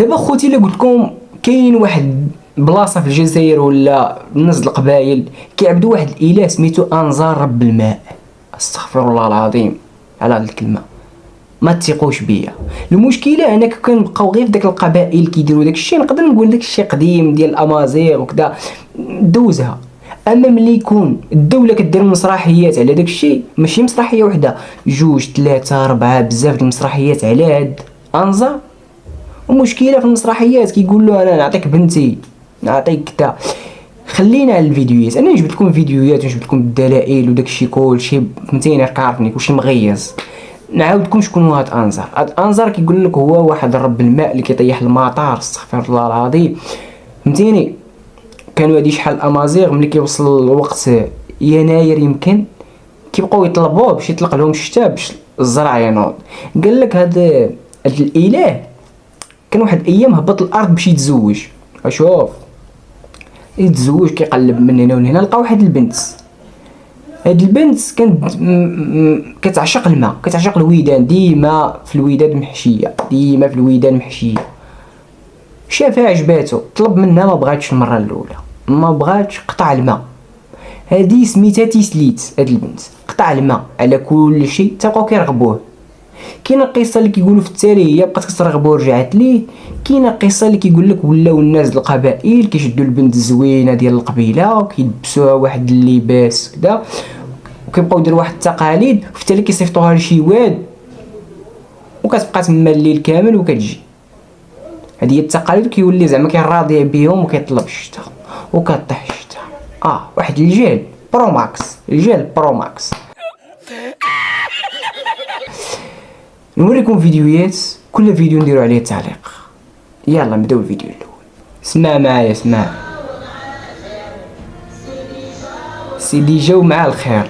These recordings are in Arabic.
دابا خوتي الا قلت لكم كاين واحد بلاصه في الجزائر ولا الناس القبائل كيعبدوا واحد الاله سميتو انظار رب الماء، استغفر الله العظيم على هاد الكلمه، ما تثقوش بيا. المشكله انا كنبقاو غير في داك القبائل كيديروا داك الشيء، نقدر نقول داك الشيء قديم ديال الامازيغ وكذا دوزها. اما ملي يكون الدوله كدير مسرحيات على داك الشيء، ماشي مسرحيه وحده، جوج ثلاثه اربعه، بزاف د المسرحيات على هاد انظار. ومشكله في المسرحيات كيقول له انا نعطيك بنتي نعطيك كذا. خلينا على الفيديوهات، انا جبت لكم فيديوهات وجبت لكم الدلائل وداك الشيء كلشي فهمتيني، راك عارفني كلشي مغيز. نعاود لكم شكون هو هاد انظار. هاد انظار كيقول لك هو واحد رب الماء اللي كيطيح المطار، استغفر الله العظيم فهمتيني. كانوا هادي شحال امازيغ ملي كيوصل الوقت يناير يمكن كيبقاو يطلبوه باش يطلق لهم الشتاء باش الزرع ينوض. قال لك هاد الاله كان واحد الايام هبط الارض باش يتزوج. اشوف يتزوج كيقلب من هنا ومن هنا، لقى واحد البنت. هاد البنت كانت كتعشق الماء، كتعشق الودان، ديما في الودان محشيه، ديما في الودان محشيه. شافها عجباتو، طلب منها، ما بغاتش المره الاولى، ما بغاتش، قطع الماء. هادي سميتها تيسليت. هاد البنت قطع الماء على كل شيء، تبقاو كيرغبوه. كاينه قصه اللي كيقولوا في التاريخ هي بقات كترغبو ورجعت ليه. كاينه قصه اللي كيقول لك ولاو الناس القبائل كيشدوا البنت الزوينه ديال القبيله وكيلبسوها واحد اللباس كذا، وكيبقاو يديروا واحد التقاليد، وفي التالي كيصيفطوها لشي واد وكتبقى تما الليل كامل وكتجي. هذه هي التقاليد، وكيولي زعما كيراضي بهم وكيطلب الشتا وكطيح الشتا. واحد الجيل برو ماكس، الجيل برو ماكس. نوريكم فيديوهات، كل فيديو نديرو عليه تعليق. يلا نبداو الفيديو الاول. اسمع معايا، اسمع. سيدي جاو مع الخير.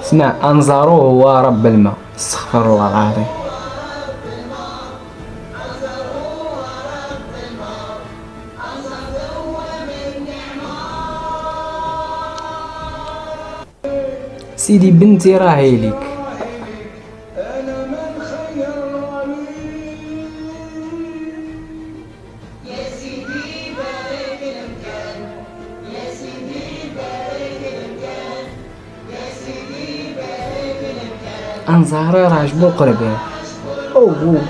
اسمع، انظروه هو رب الماء، استغفر الله العظيم. سيدي بنتي راهي ليك. انظار راه عجبو القربان. اوه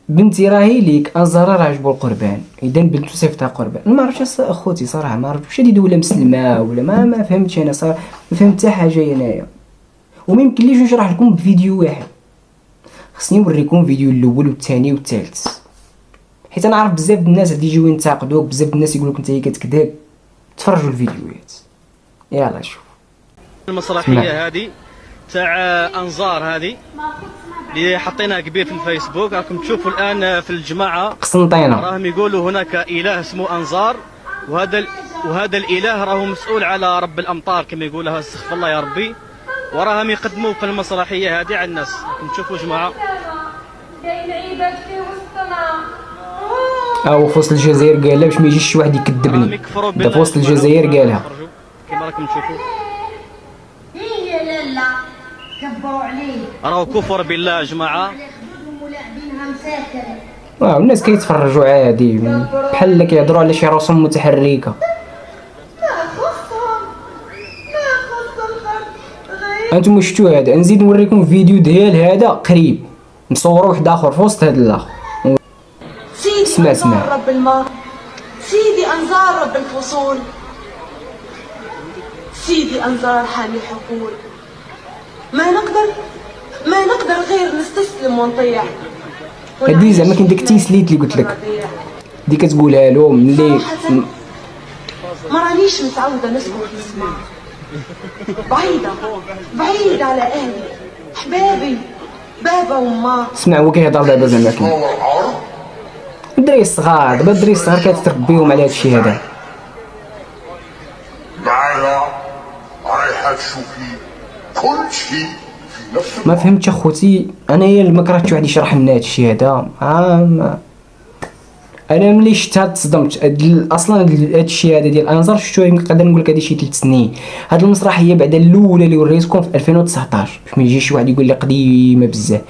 بنتي راهي ليك، انظار راه عجبو القربان. اذا بنتو صيفطها قربان. ما عرفتش اخوتي صراحه، ما عرفتش واش هادي دوله مسلمه ولا ما فهمتش انا صراحه، ما فهمت حتى حاجه هنايا. وما يمكنليش نشرح لكم بفيديو واحد، خصني نوريكم الفيديو الاول والثاني والثالث، حيت انا عارف بزاف د الناس غادي يجيو ينتقدوك، بزاف د الناس يقولوك انت كتكذب. تفرجوا الفيديوهات، يلا شوف. المسرحيه هذه تاع انظار هذه اللي حطيناها كبير في الفيسبوك، راكم تشوفوا الان في الجماعه قسنطينه راهم يقولوا هناك اله اسمه انظار، وهذا الاله راهو مسؤول على رب الامطار كما يقولها، استغفر الله يا ربي. وراهم يقدموا في المسرحيه هذه على الناس. راكم تشوفوا جماعه كاين عباد في وسطنا. في وسط الجزائر قالها باش ما يجيش شي واحد يكذبني. دا في وسط الجزائر قالها كما راكم تشوفوا. هي لالا كبروا عليه، راهو كفر بالله يا جماعه. ولاعبينها مساكن. الناس كيتفرجوا عادي بحال كيهضروا على شي رسوم متحركه. انتم شفتوا هذا، نزيد نوريكم فيديو ديال هذا قريب مصوروا واحد اخر في وسط هذا الاخر. سيدي انظار رب الماء، سيدي انظار رب الفصول، سيدي انظار حامي حقول. ما نقدر غير نستسلم ونطيع. هادي زعما كاين داك التيسليت اللي قلت لك، دي كتقولها له ملي ما رانيش متعوده نسكن في السماء، بعيدة على اهلي احبابي بابا وما. اسمع هو كيهضر دابا زعما كاين الدراري الصغار، دابا الدراري الصغار كتربيهم على هادشي هذا. معايا رايحه تشوفي كل شيء في نفس ما فهمتش اخوتي، انايا ما كرهتش واحد يشرح لنا هادشي هذا. انا ملي شفتها تصدمت. اصلا هاد الشيء هذا ديال انظار شفتوها نقدر نقول لك هذه شي 3 سنين. هاد المسرحيه بعدا الاولى اللي وريتكم في 2019، باش ما يجيش شي واحد يقول لي قديمه بزاف.